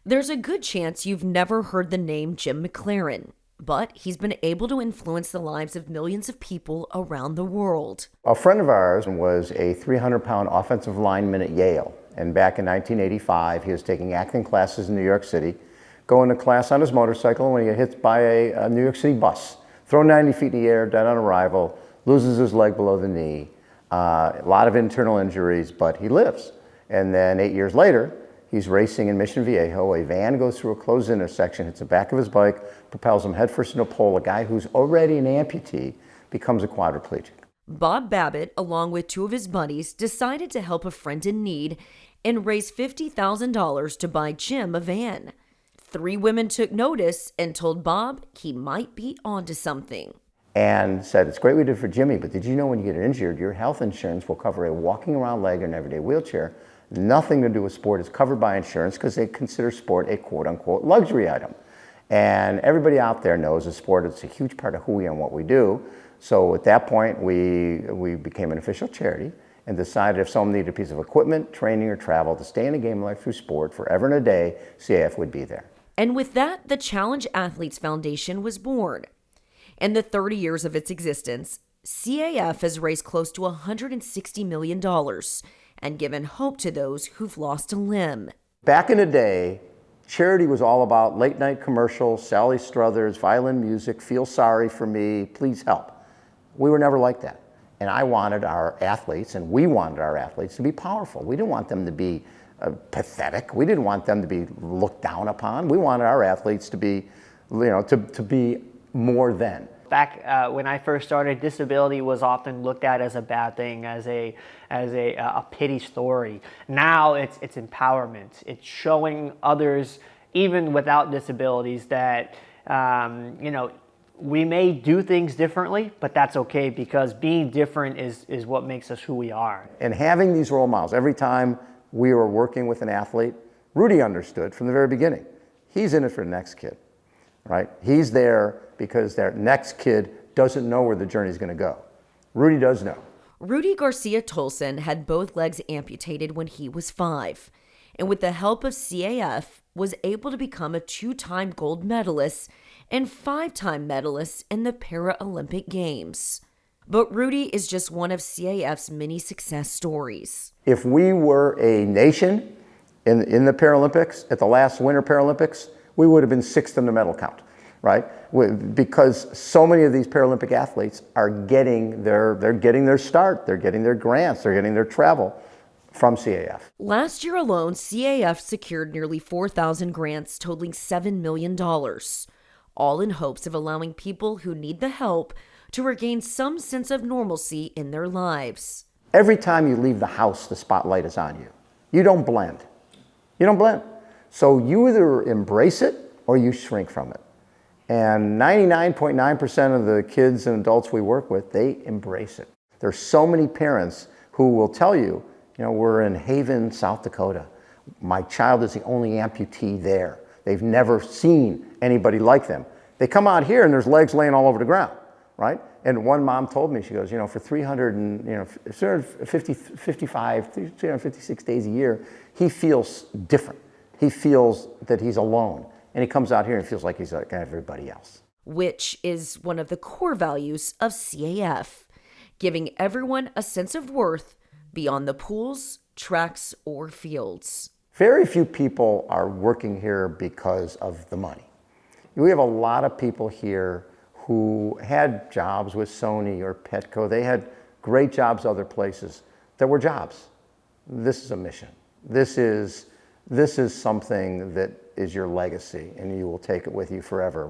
There's a good chance you've never heard the name Jim McLaren, but he's been able to influence the lives of millions of people around the world. A friend of ours was a 300-pound offensive lineman at Yale, and back in 1985, he was taking acting classes in New York City, going to class on his motorcycle when he got hit by a New York City bus, thrown 90 feet in the air, dead on arrival, loses his leg below the knee, a lot of internal injuries, but he lives. And then 8 years later, he's racing in Mission Viejo. A van goes through a closed intersection, hits the back of his bike, propels him headfirst into a pole. A guy who's already an amputee becomes a quadriplegic. Bob Babbitt, along with two of his buddies, decided to help a friend in need and raise $50,000 to buy Jim a van. 3 women took notice and told Bob he might be onto something. And said, it's great we did for Jimmy, but did you know when you get injured, your health insurance will cover a walking around leg or an everyday wheelchair. Nothing to do with sport is covered by insurance because they consider sport a quote-unquote luxury item. And everybody out there knows that sport is a huge part of who we are and what we do. So at that point, we became an official charity and decided if someone needed a piece of equipment, training, or travel to stay in the game of life through sport forever and a day, CAF would be there. And with that, the Challenge Athletes Foundation was born. In the 30 years of its existence, CAF has raised close to $160 million and given hope to those who've lost a limb. Back in the day, charity was all about late night commercials, Sally Struthers, violin music, feel sorry for me, please help. We were never like that. And I wanted our athletes, and we wanted our athletes to be powerful. We didn't want them to be pathetic. We didn't want them to be looked down upon. We wanted our athletes to be, to be more than. Back when I first started, disability was often looked at as a bad thing, as a pity story. Now it's empowerment. It's showing others, even without disabilities, that we may do things differently, but that's okay because being different is what makes us who we are. And having these role models, every time we were working with an athlete, Rudy understood from the very beginning. He's in it for the next kid, right? He's there because that next kid doesn't know where the journey's going to go. Rudy does know. Rudy Garcia Tolson had both legs amputated when he was 5, and with the help of CAF, was able to become a 2-time gold medalist and 5-time medalist in the Paralympic Games. But Rudy is just one of CAF's many success stories. If we were a nation in the Paralympics, at the last Winter Paralympics, we would have been 6th in the medal count, right? Because so many of these Paralympic athletes are getting they're getting their start, they're getting their grants, they're getting their travel from CAF. Last year alone, CAF secured nearly 4,000 grants totaling $7 million, all in hopes of allowing people who need the help to regain some sense of normalcy in their lives. Every time you leave the house, the spotlight is on you. You don't blend. You don't blend. So you either embrace it or you shrink from it. And 99.9% of the kids and adults we work with, they embrace it. There's so many parents who will tell you, we're in Haven, South Dakota. My child is the only amputee there. They've never seen anybody like them. They come out here and there's legs laying all over the ground, right? And one mom told me, she goes, for 356 days a year, he feels different. He feels that he's alone. And he comes out here and feels like he's like everybody else. Which is one of the core values of CAF, giving everyone a sense of worth beyond the pools, tracks, or fields. Very few people are working here because of the money. We have a lot of people here who had jobs with Sony or Petco. They had great jobs other places that were jobs. This is a mission. This is something that is your legacy, and you will take it with you forever.